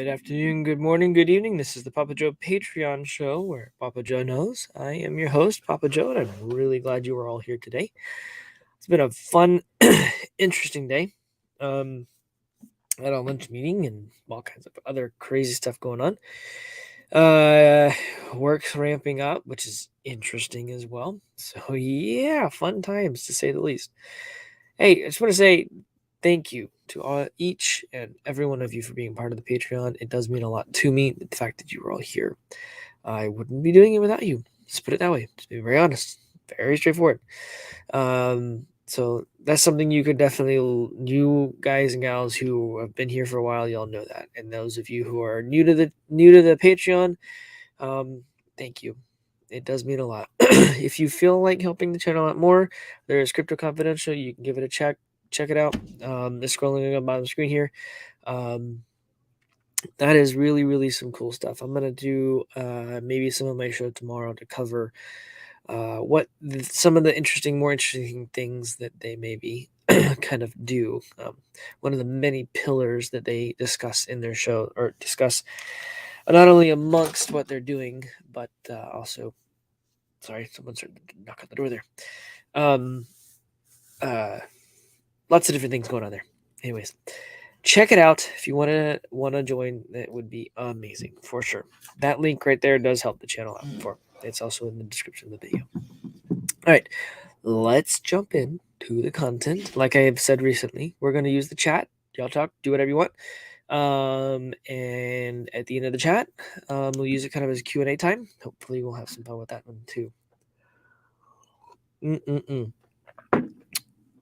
afternoon, good morning, good evening. This is the PAPAJO Patreon show where Papa Joe knows. I am your host, Papa Joe, and I'm really glad you are all here today. It's been a fun, interesting day. At a lunch meeting and all kinds of other crazy stuff going on. Work's ramping up, which is interesting as well. So yeah, fun times to say the least. Hey, I just want to say thank you to each and every one of you for being part of the Patreon. It does mean a lot to me, the fact that you are all here. I wouldn't be doing it without you. Just put it that way. Just be very honest. Very straightforward. So that's something you could definitely, you guys and gals who have been here for a while, y'all know that. And those of you who are new to the Patreon, thank you. It does mean a lot. If you feel like helping the channel out more, there is Crypto Confidential. You can give it a check. Check it out. It's scrolling on the bottom of the screen here. That is really, really some cool stuff. I'm going to do maybe some of my show tomorrow to cover some of the more interesting things that they maybe kind of do. One of the many pillars that they discuss in their show, or discuss not only amongst what they're doing, but also, sorry, someone started to knock on the door there. Lots of different things going on there. Anyways, check it out if you want to join. That would be amazing for sure. That link right there does help the channel out. It's also in the description of the video. All right, let's jump in to the content. Like I have said recently, we're going to use the chat. Y'all talk, do whatever you want. And at the end of the chat, we'll use it kind of as a Q&A time. Hopefully we'll have some fun with that one too.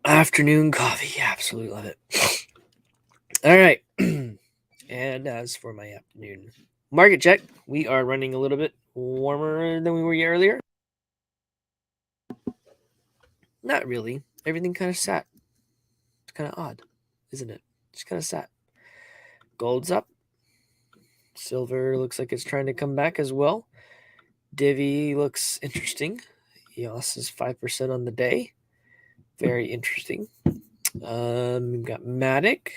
Afternoon coffee. Absolutely love it. All right. And as for my afternoon market check, we are running a little bit warmer than we were earlier. Not really. Everything kind of sat. It's kind of odd, isn't it? Just kind of sat. Gold's up. Silver looks like it's trying to come back as well. Divi looks interesting. EOS is 5% on the day. Very interesting. We've got Matic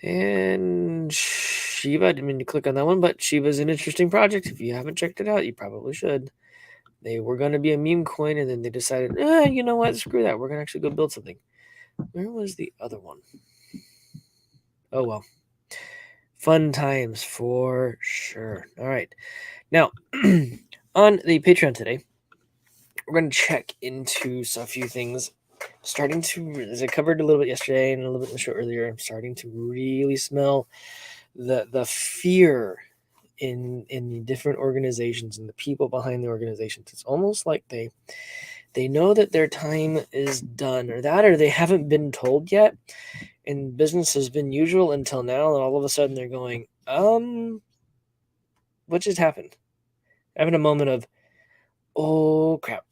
and Shiba. I didn't mean to click on that one, but Shiba's an interesting project. If you haven't checked it out, you probably should. They were going to be a meme coin, and then they decided, you know what? Screw that. We're going to actually go build something. Where was the other one? Oh, well. Fun times for sure. All right. Now, on the Patreon today, we're going to check into a few things. Starting to, as I covered a little bit yesterday and a little bit in the show earlier, I'm starting to really smell the fear in the different organizations and the people behind the organizations. It's almost like they know that their time is done, or they haven't been told yet, and business has been usual until now, and all of a sudden they're going, what just happened? Having a moment of, oh crap.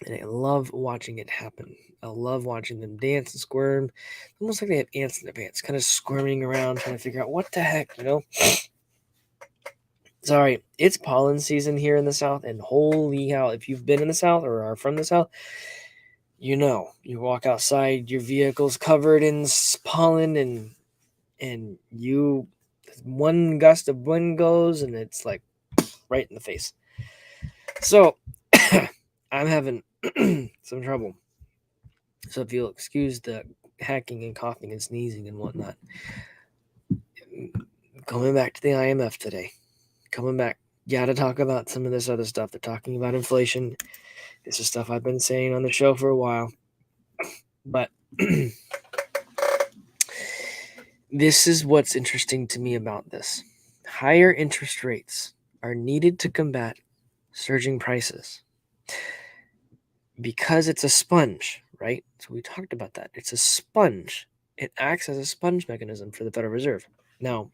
And I love watching it happen. I love watching them dance and squirm, almost like they have ants in their pants, kind of squirming around, trying to figure out what the heck, Sorry, it's pollen season here in the South, and holy hell, if you've been in the South or are from the South, you walk outside, your vehicle's covered in pollen, and one gust of wind goes, and it's like right in the face. So I'm having some trouble. So if you'll excuse the hacking and coughing and sneezing and whatnot. Coming back to the IMF today. Coming back. Gotta talk about some of this other stuff. They're talking about inflation. This is stuff I've been saying on the show for a while. But this is what's interesting to me about this. Higher interest rates are needed to combat surging prices because it's a sponge, right? So we talked about that. It's a sponge. It acts as a sponge mechanism for the Federal Reserve. Now,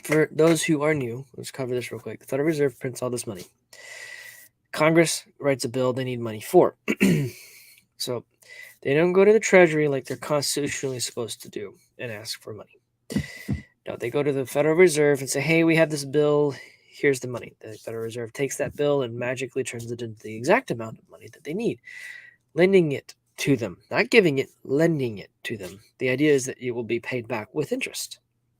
for those who are new, let's cover this real quick. The Federal Reserve prints all this money. Congress writes a bill they need money for. So they don't go to the Treasury like they're constitutionally supposed to do and ask for money. No, they go to the Federal Reserve and say, hey, we have this bill. Here's the money. The Federal Reserve takes that bill and magically turns it into the exact amount of money that they need, lending it to them, not giving it, lending it to them. The idea is that it will be paid back with interest.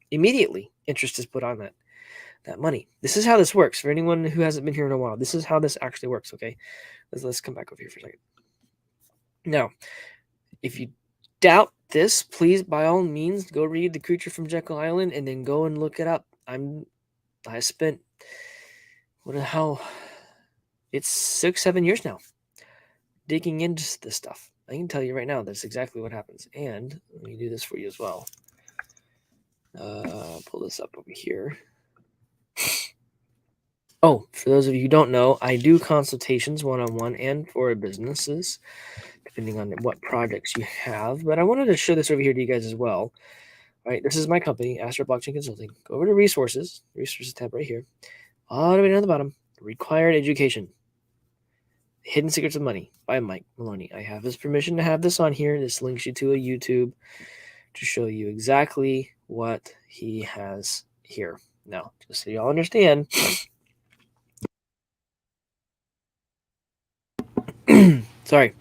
Immediately, interest is put on that money. This is how this works. For anyone who hasn't been here in a while, this is how this actually works, okay? Let's come back over here for a second. Now, if you doubt this, please, by all means, go read The Creature from Jekyll Island and then go and look it up. I spent, it's 6-7 years now digging into this stuff. I can tell you right now that's exactly what happens. And let me do this for you as well. Pull this up over here. Oh, for those of you who don't know, I do consultations one-on-one and for businesses, depending on what projects you have. But I wanted to show this over here to you guys as well. All right, this is my company, Astro Blockchain Consulting. Go over to resources tab right here. All the way down at the bottom, required education. Hidden Secrets of Money by Mike Maloney. I have his permission to have this on here. This links you to a YouTube to show you exactly what he has here. Now, just so you all understand, sorry,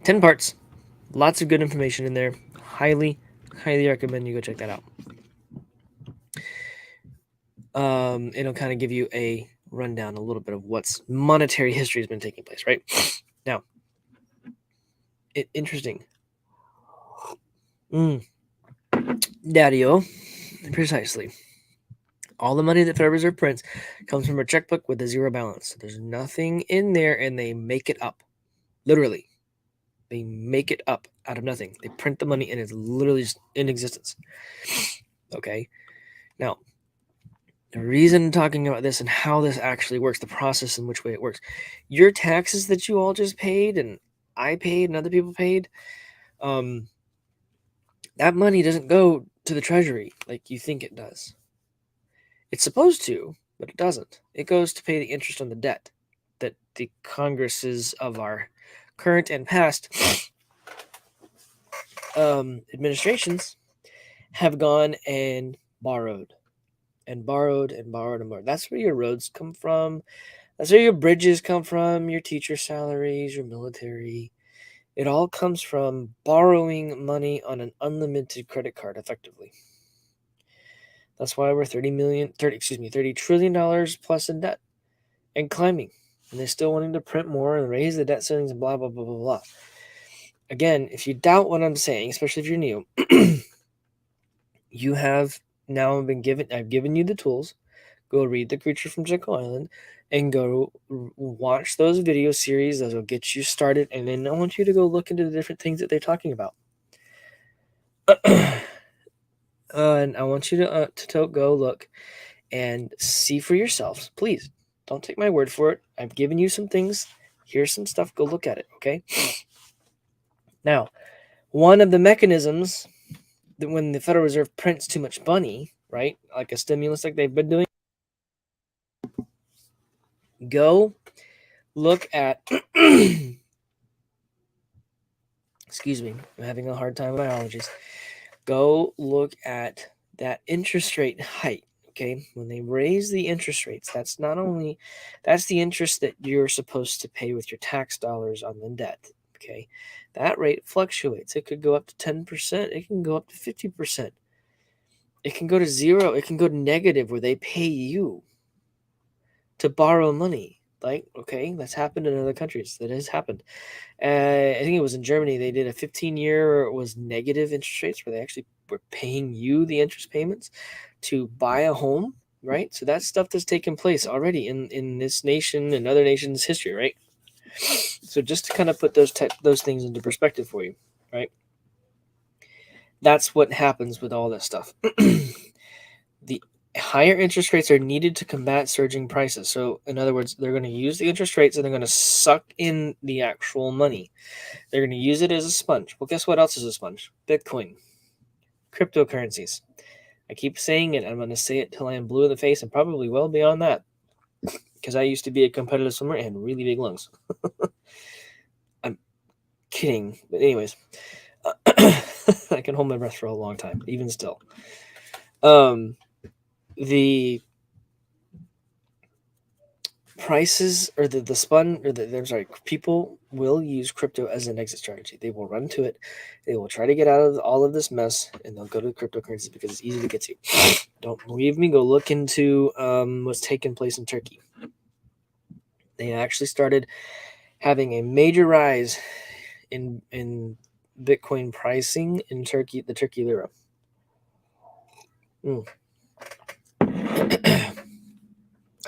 10 parts, lots of good information in there. Highly recommend you go check that out. It'll kind of give you a rundown, a little bit of what's monetary history has been taking place, right? Now, interesting. Daddy-o, precisely. All the money that Federal Reserve prints comes from a checkbook with a zero balance. There's nothing in there, and they make it up. Literally. They make it up out of nothing. They print the money, and it's literally just in existence. Okay? Now, the reason I'm talking about this and how this actually works, the process in which way it works, your taxes that you all just paid, and I paid, and other people paid, that money doesn't go to the Treasury like you think it does. It's supposed to, but it doesn't. It goes to pay the interest on the debt that the Congresses of our current and past administrations have gone and borrowed. And borrowed and borrowed and borrowed. That's where your roads come from. That's where your bridges come from, your teacher salaries, your military. It all comes from borrowing money on an unlimited credit card, effectively. That's why we're $30 trillion plus in debt and climbing. And they're still wanting to print more and raise the debt ceilings and blah, blah, blah, blah, blah. Again, if you doubt what I'm saying, especially if you're new, you have now I've given you the tools. Go read The Creature from Jekyll Island and go watch those video series. Those will get you started. And then I want you to go look into the different things that they're talking about. And I want you to go look and see for yourselves. Please don't take my word for it. I've given you some things. Here's some stuff. Go look at it, okay? Now, one of the mechanisms that when the Federal Reserve prints too much money, right, like a stimulus like they've been doing, go look at excuse me, I'm having a hard time with my allergies. Go look at that interest rate hike. Okay, when they raise the interest rates, that's the interest that you're supposed to pay with your tax dollars on the debt. Okay, that rate fluctuates. It could go up to 10%. It can go up to 50%. It can go to zero. It can go to negative where they pay you to borrow money. Like, okay, that's happened in other countries. That has happened. I think it was in Germany. They did a 15-year, it was negative interest rates where they actually were paying you the interest payments to buy a home, right? So that's stuff that's taken place already in this nation and other nations' history, right? So just to kind of put those things into perspective for you, right? That's what happens with all this stuff. The higher interest rates are needed to combat surging prices. So in other words, they're going to use the interest rates and they're going to suck in the actual money. They're going to use it as a sponge. Well, guess what else is a sponge? Bitcoin. Cryptocurrencies. I keep saying it. I'm going to say it till I am blue in the face and probably well beyond that. Because I used to be a competitive swimmer and had really big lungs. I'm kidding. But anyways, I can hold my breath for a long time, even still. The prices or the people will use crypto as an exit strategy. They will run to it. They will try to get out of all of this mess, and they'll go to cryptocurrencies because it's easy to get to. Don't believe me? Go look into what's taking place in Turkey. They actually started having a major rise in Bitcoin pricing in Turkey, the Turkey lira.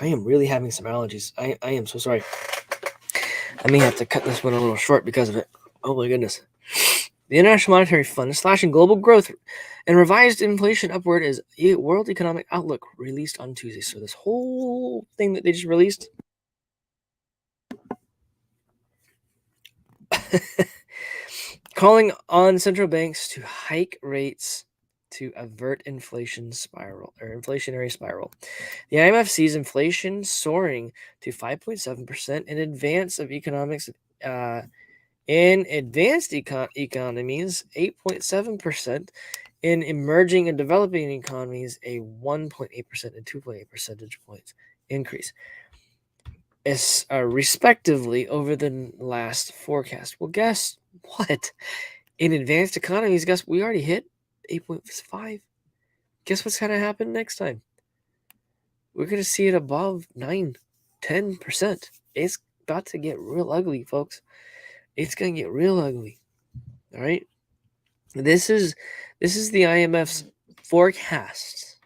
I am really having some allergies. I am so sorry. I may have to cut this one a little short because of it. Oh my goodness. The International Monetary Fund is slashing global growth and revised inflation upward as World Economic Outlook released on Tuesday. So this whole thing that they just released calling on central banks to hike rates to avert inflationary spiral. The IMF sees inflation soaring to 5.7% in advance of economics. In advanced economies, 8.7%. In emerging and developing economies, a 1.8% and 2.8 percentage points increase, respectively, over the last forecast. Well, guess what? In advanced economies, guess we already hit 8.5. Guess what's going to happen next time? We're going to see it above 9, 10%. It's about to get real ugly, folks. It's going to get real ugly. All right? This is the IMF's forecast.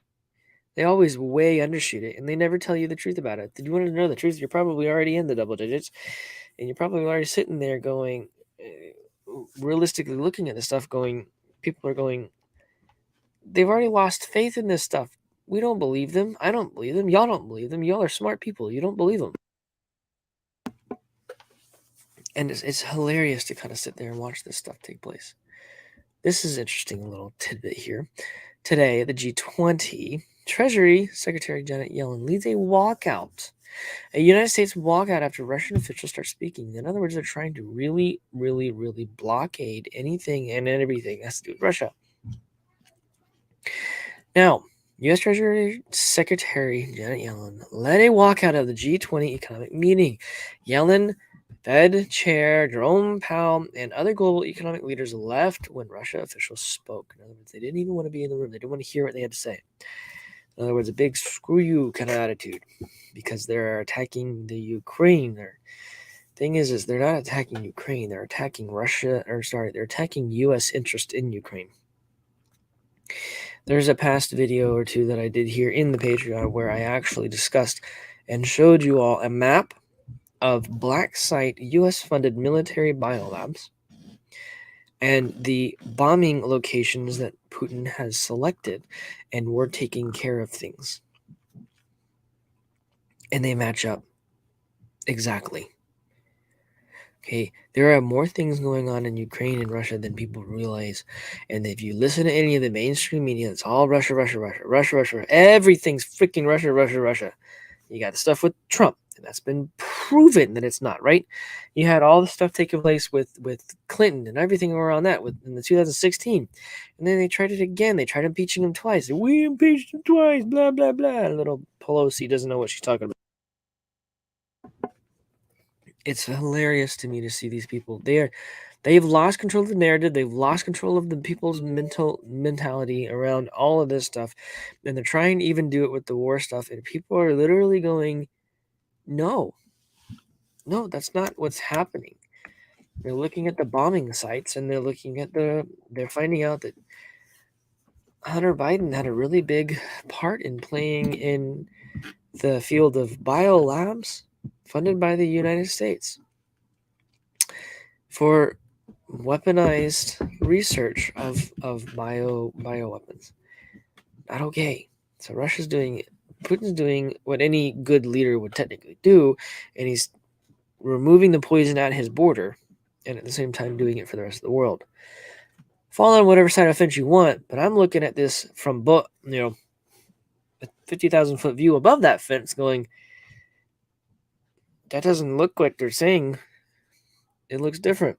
They always way undershoot it, and they never tell you the truth about it. Did you want to know the truth? You're probably already in the double digits, and you're probably already sitting there going, realistically looking at this stuff going, people are going, they've already lost faith in this stuff. We don't believe them. I don't believe them. Y'all don't believe them. Y'all are smart people. You don't believe them. And it's hilarious to kind of sit there and watch this stuff take place. This is interesting, a little tidbit here. Today, the G20, Treasury Secretary Janet Yellen leads a walkout, a United States walkout after Russian officials start speaking. In other words, they're trying to really, really, really blockade anything and everything that has to do with Russia. Now, U.S. Treasury Secretary Janet Yellen led a walkout of the G20 economic meeting. Yellen, Fed Chair Jerome Powell, and other global economic leaders left when Russia officials spoke. In other words, they didn't even want to be in the room. They didn't want to hear what they had to say. In other words, a big screw you kind of attitude because they're attacking the Ukraine. Their thing is they're not attacking Ukraine. They're attacking they're attacking U.S. interest in Ukraine. There's a past video or two that I did here in the Patreon where I actually discussed and showed you all a map of black site U.S.-funded military biolabs and the bombing locations that Putin has selected, and we're taking care of things. And they match up exactly. Okay, there are more things going on in Ukraine and Russia than people realize. And if you listen to any of the mainstream media, it's all Russia, Russia, Russia, Russia, Russia. Everything's freaking Russia, Russia, Russia. You got the stuff with Trump, and that's been proven that it's not, right? You had all the stuff taking place with Clinton and everything around that in the 2016. And then they tried it again. They tried impeaching him twice. We impeached him twice, blah, blah, blah. Little Pelosi doesn't know what she's talking about. It's hilarious to me to see these people. They've lost control of the narrative. They've lost control of the people's mentality around all of this stuff. And they're trying to even do it with the war stuff. And people are literally going, no, that's not what's happening. They're looking at the bombing sites and they're finding out that Hunter Biden had a really big part in playing in the field of biolabs funded by the United States for weaponized research of bioweapons. Not okay. So Putin's doing what any good leader would technically do, and he's removing the poison at his border, and at the same time doing it for the rest of the world. Fall on whatever side of the fence you want, but I'm looking at this from a 50,000 foot view above that fence, going, that doesn't look like they're saying. It looks different.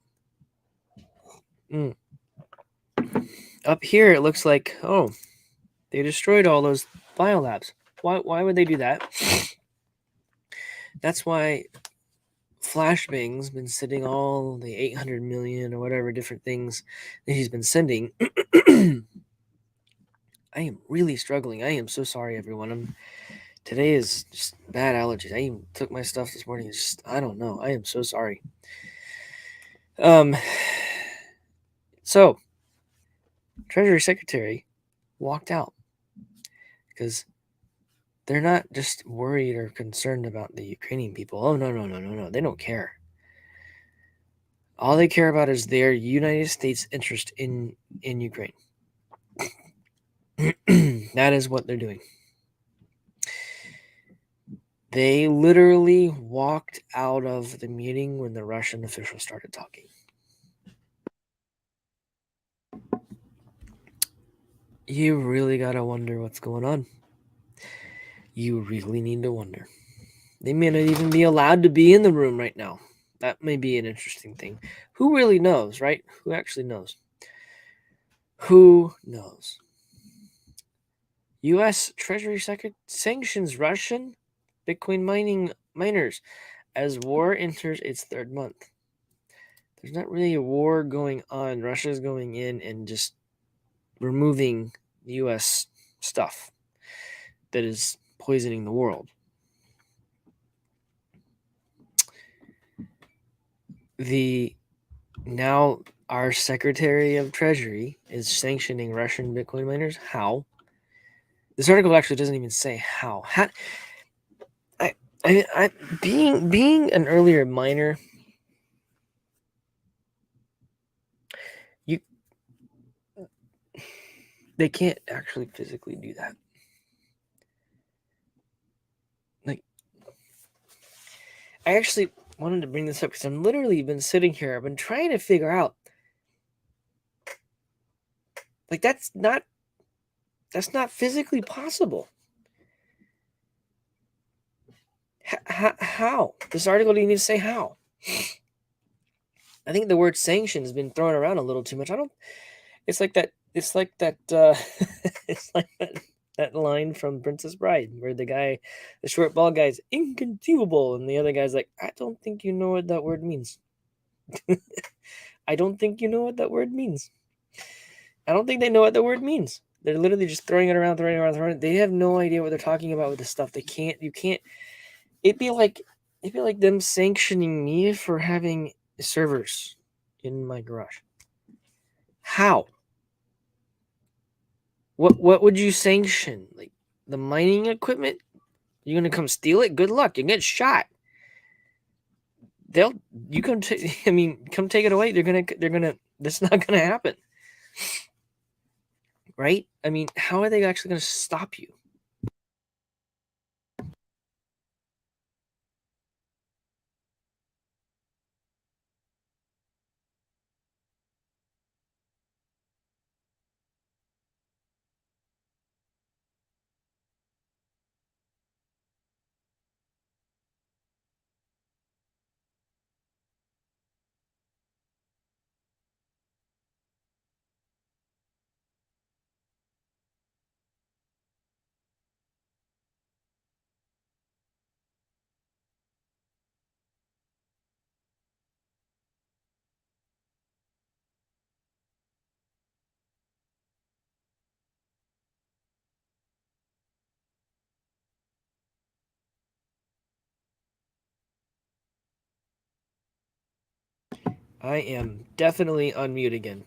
Up here, it looks like, they destroyed all those biolabs. Why would they do that? That's why flashbang's been sending all the 800 million or whatever different things that he's been sending. I am really struggling. I am so sorry, everyone. Today is just bad allergies. I even took my stuff this morning. I don't know. I am so sorry. So Treasury Secretary walked out because they're not just worried or concerned about the Ukrainian people. Oh, no. They don't care. All they care about is their United States interest in Ukraine. That is what they're doing. They literally walked out of the meeting when the Russian officials started talking. You really gotta wonder what's going on. You really need to wonder. They may not even be allowed to be in the room right now. That may be an interesting thing. Who really knows, right? Who actually knows? Who knows? U.S. Treasury Secretary sanctions Russian Bitcoin miners as war enters its third month. There's not really a war going on. Russia's going in and just removing U.S. stuff that is poisoning the world. Now our Secretary of Treasury is sanctioning Russian Bitcoin miners. How? This article actually doesn't even say how. Being an earlier miner, they can't actually physically do that. Like, I actually wanted to bring this up because I've literally been sitting here. I've been trying to figure out, like, that's not physically possible. How? This article didn't even say how. I think the word sanction has been thrown around a little too much. It's like that. It's like that. It's like that line from Princess Bride, where the short bald guy's inconceivable, and the other guy's like, I don't think you know what that word means. I don't think you know what that word means. I don't think they know what the word means. They're literally just throwing it around. They have no idea what they're talking about with this stuff. You can't. It'd be like them sanctioning me for having servers in my garage. How? What would you sanction? Like the mining equipment? You're gonna come steal it? Good luck. You get shot. Come take it away. They're gonna. That's not gonna happen, right? I mean, how are they actually gonna stop you? I am definitely on mute again.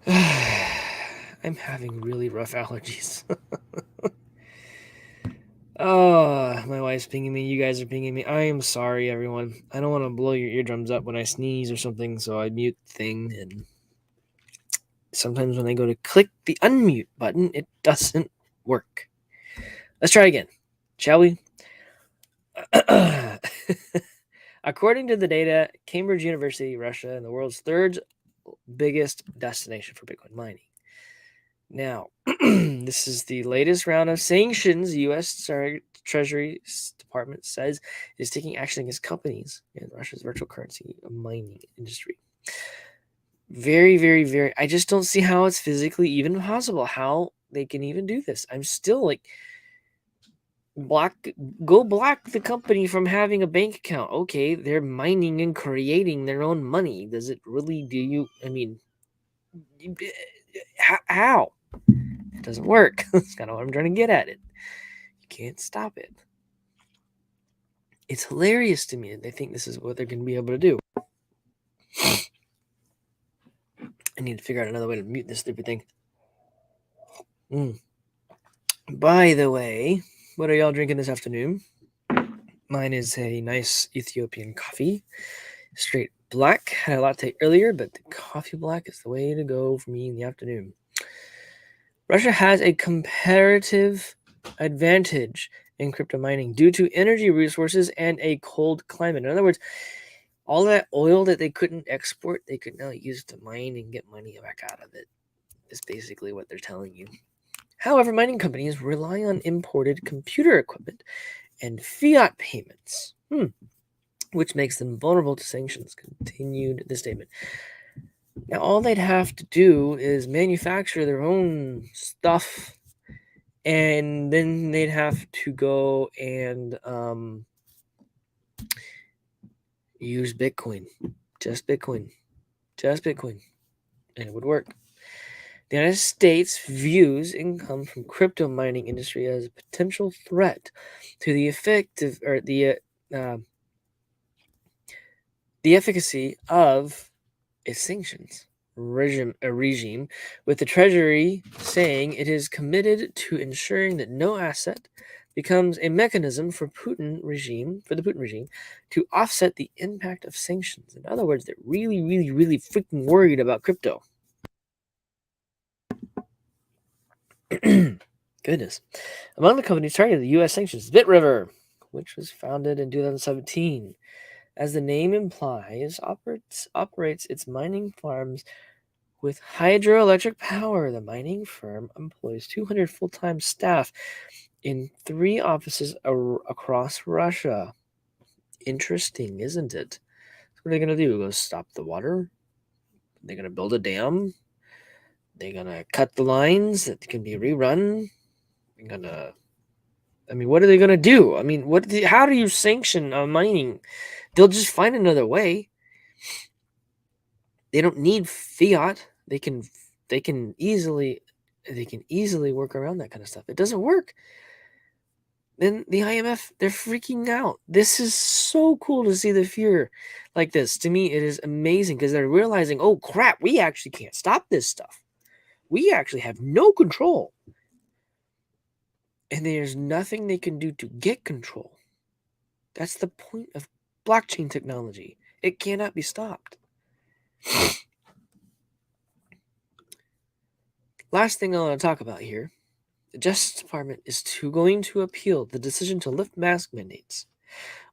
I'm having really rough allergies. Oh, my wife's pinging me. You guys are pinging me. I am sorry, everyone. I don't want to blow your eardrums up when I sneeze or something, so I mute the thing. And sometimes when I go to click the unmute button, it doesn't work. Let's try again, shall we? According to the data, Cambridge University, Russia, and the world's third biggest destination for Bitcoin mining. Now, this is the latest round of sanctions the U.S. Treasury Department says is taking action against companies in Russia's virtual currency mining industry. Very, very, very. I just don't see how it's physically even possible, how they can even do this. I'm still like, Go block the company from having a bank account. Okay, they're mining and creating their own money. Does it really do you? I mean, how? It doesn't work. That's kind of what I'm trying to get at. It. You can't stop it. It's hilarious to me that they think this is what they're going to be able to do. I need to figure out another way to mute this stupid thing. By the way, what are y'all drinking this afternoon? Mine is a nice Ethiopian coffee, straight black. Had a latte earlier, but the coffee black is the way to go for me in the afternoon. Russia has a comparative advantage in crypto mining due to energy resources and a cold climate. In other words, all that oil that they couldn't export, they could now use to mine and get money back out of it. Is basically what they're telling you. However, mining companies rely on imported computer equipment and fiat payments, which makes them vulnerable to sanctions, continued the statement. Now, all they'd have to do is manufacture their own stuff, and then they'd have to go and use Bitcoin. Just Bitcoin. And it would work. The United States views income from crypto mining industry as a potential threat to the efficacy of its sanctions regime, with the Treasury saying it is committed to ensuring that no asset becomes a mechanism for the Putin regime to offset the impact of sanctions. In other words, they're really, really, really freaking worried about crypto. Goodness. Among the companies targeted the U.S. sanctions, BitRiver, which was founded in 2017. As the name implies, operates its mining farms with hydroelectric power. The mining firm employs 200 full-time staff in 3 offices across Russia. Interesting, isn't it? What are they going to do? Go stop the water? They're going to build a dam? They're going to cut the lines that can be rerun? They're going to... I mean, what are they going to do? I mean, how do you sanction mining? They'll just find another way. They don't need fiat. They can easily work around that kind of stuff. It doesn't work. Then the IMF, they're freaking out. This is so cool to see the fear like this. To me, it is amazing because they're realizing, oh crap, we actually can't stop this stuff. We actually have no control. And there's nothing they can do to get control. That's the point of blockchain technology. It cannot be stopped. Last thing I want to talk about here. The Justice Department is going to appeal the decision to lift mask mandates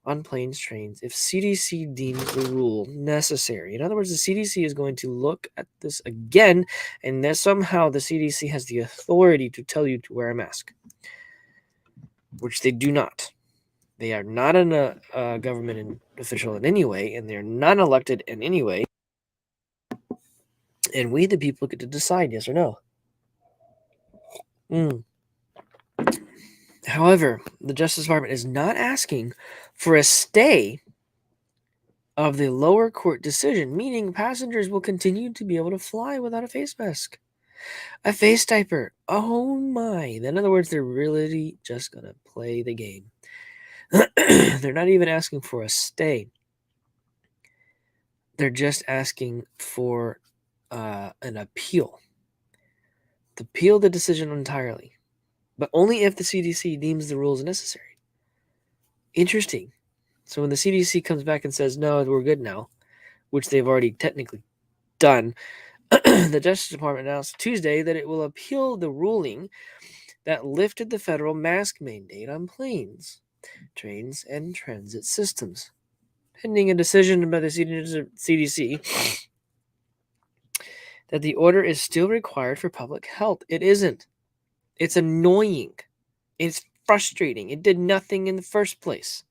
on planes, trains, if CDC deems the rule necessary. In other words, the CDC is going to look at this again, and that somehow the CDC has the authority to tell you to wear a mask, which they do not. They are not a government official in any way, and they're not elected in any way. And we, the people, get to decide yes or no. However, the Justice Department is not asking for a stay of the lower court decision, meaning passengers will continue to be able to fly without a face mask, a face diaper. Oh my. In other words, they're really just going to play the game. They're not even asking for a stay. They're just asking for an appeal. To appeal the decision entirely, but only if the CDC deems the rules necessary. Interesting. So when the CDC comes back and says, no, we're good now, which they've already technically done, the Justice Department announced Tuesday that it will appeal the ruling that lifted the federal mask mandate on planes, trains, and transit systems. Pending a decision by the CDC that the order is still required for public health. It isn't. It's annoying. It's frustrating. It did nothing in the first place.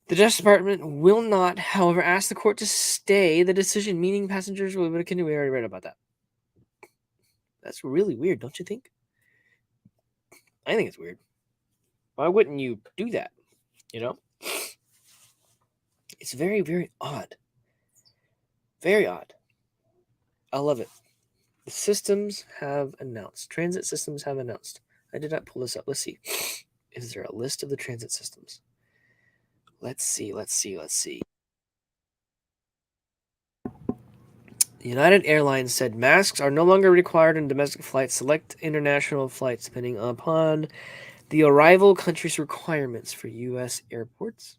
The Justice Department will not, however, ask the court to stay the decision, meaning passengers will be able to continue. We already read about that. That's really weird, don't you think? I think it's weird. Why wouldn't you do that? You know? It's very, very odd. Very odd. I love it. The systems have announced. Transit systems have announced. I did not pull this up. Let's see. Is there a list of the transit systems? Let's see. United Airlines said masks are no longer required in domestic flights. Select international flights depending upon the arrival country's requirements for U.S. airports.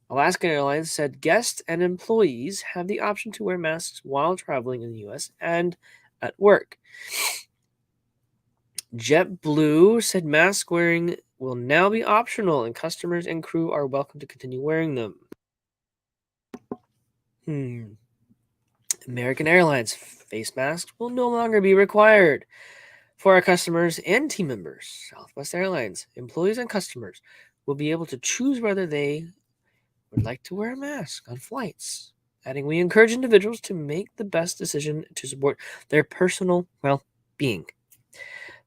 Alaska Airlines said guests and employees have the option to wear masks while traveling in the U.S. and at work. JetBlue said mask wearing will now be optional, and customers and crew are welcome to continue wearing them. American Airlines face masks will no longer be required for our customers and team members. Southwest Airlines employees and customers will be able to choose whether they would like to wear a mask on flights. Adding, we encourage individuals to make the best decision to support their personal well-being.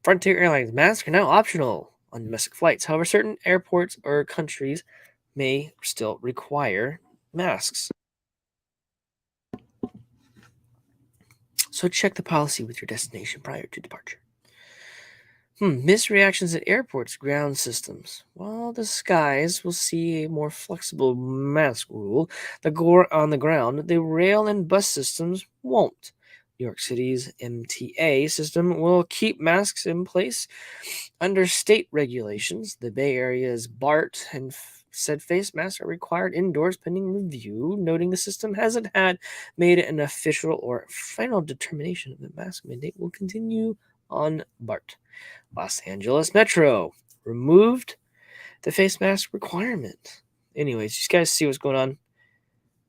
Frontier Airlines masks are now optional on domestic flights. However, certain airports or countries may still require masks. So check the policy with your destination prior to departure. Missed reactions at airports, ground systems. While the skies will see a more flexible mask rule, on the ground, the rail and bus systems won't. New York City's MTA system will keep masks in place under state regulations. The Bay Area's BART and said face masks are required indoors pending review, noting the system hasn't made an official or final determination of the mask mandate will continue on BART. Los Angeles Metro removed the face mask requirement. Anyways, you guys see what's going on?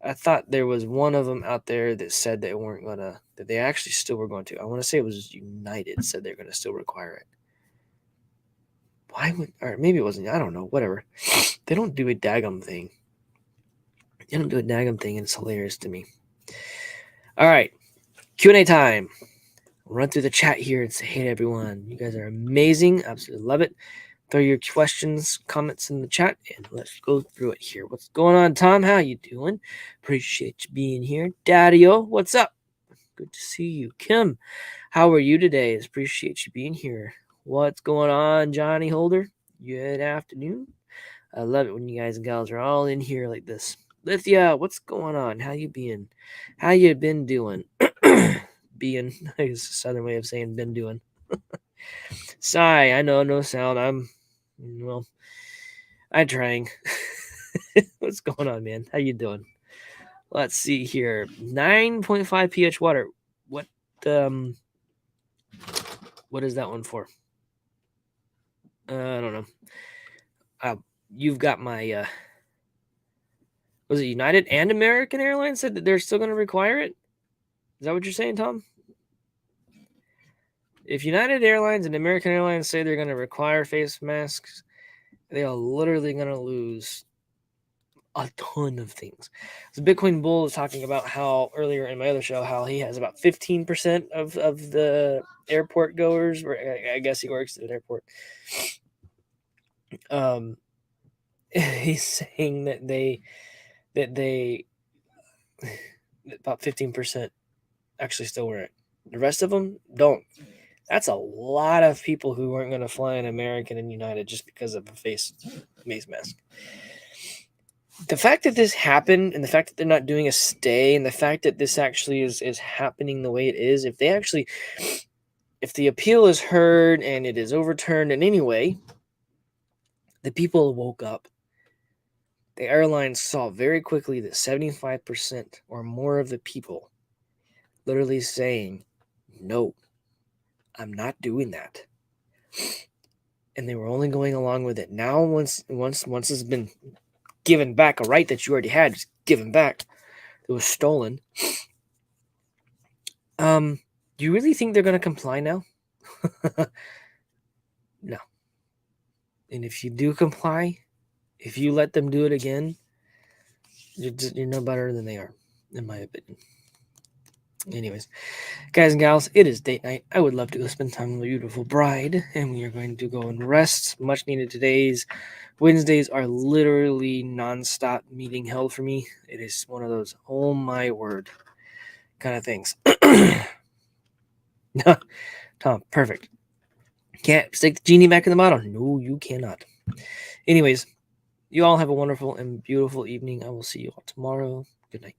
I thought there was one of them out there that said that they actually still were going to. I want to say it was United said they're going to still require it. Why would, or maybe it wasn't, I don't know, whatever. They don't do a daggum thing. And it's hilarious to me. All right, Q&A time. I'll run through the chat here and say hey to everyone. You guys are amazing. Absolutely love it. Throw your questions, comments in the chat, and let's go through it here. What's going on, Tom? How you doing? Appreciate you being here. Daddy-o, what's up? Good to see you. Kim, how are you today? Appreciate you being here. What's going on, Johnny Holder? Good afternoon. I love it when you guys and gals are all in here like this. Lithia, what's going on? How you been? How you been doing? Being is a southern way of saying been doing. Sigh, I know, no sound. I'm trying. What's going on, man? How you doing? Let's see here. 9.5 pH water. What is that one for? I don't know. You've got my was it United and American Airlines said that they're still going to require it? Is that what you're saying, Tom? If United Airlines and American Airlines say they're going to require face masks, they are literally going to lose a ton of things. So Bitcoin Bull was talking about how earlier in my other show, how he has about 15% of the airport goers, or I guess he works at an airport. He's saying that they about 15% actually still wear it. The rest of them don't. That's a lot of people who aren't going to fly in American and United just because of a face mask. The fact that this happened, and the fact that they're not doing a stay, and the fact that this actually is happening the way it is, if the appeal is heard and it is overturned in any way, the people woke up. The airlines saw very quickly that 75% or more of the people literally saying, no, I'm not doing that. And they were only going along with it. Now, once it's been given back, a right that you already had just given back, it was stolen. Do you really think they're going to comply now? No. And if you do comply, if you let them do it again, you're no better than they are, in my opinion. Anyways, guys and gals, it is date night. I would love to go spend time with my beautiful bride, and we are going to go and rest. Much needed today's. Wednesdays are literally nonstop meeting hell for me. It is one of those, oh my word, kind of things. Tom, perfect. Can't stick the genie back in the bottle. No, you cannot. Anyways, you all have a wonderful and beautiful evening. I will see you all tomorrow. Good night.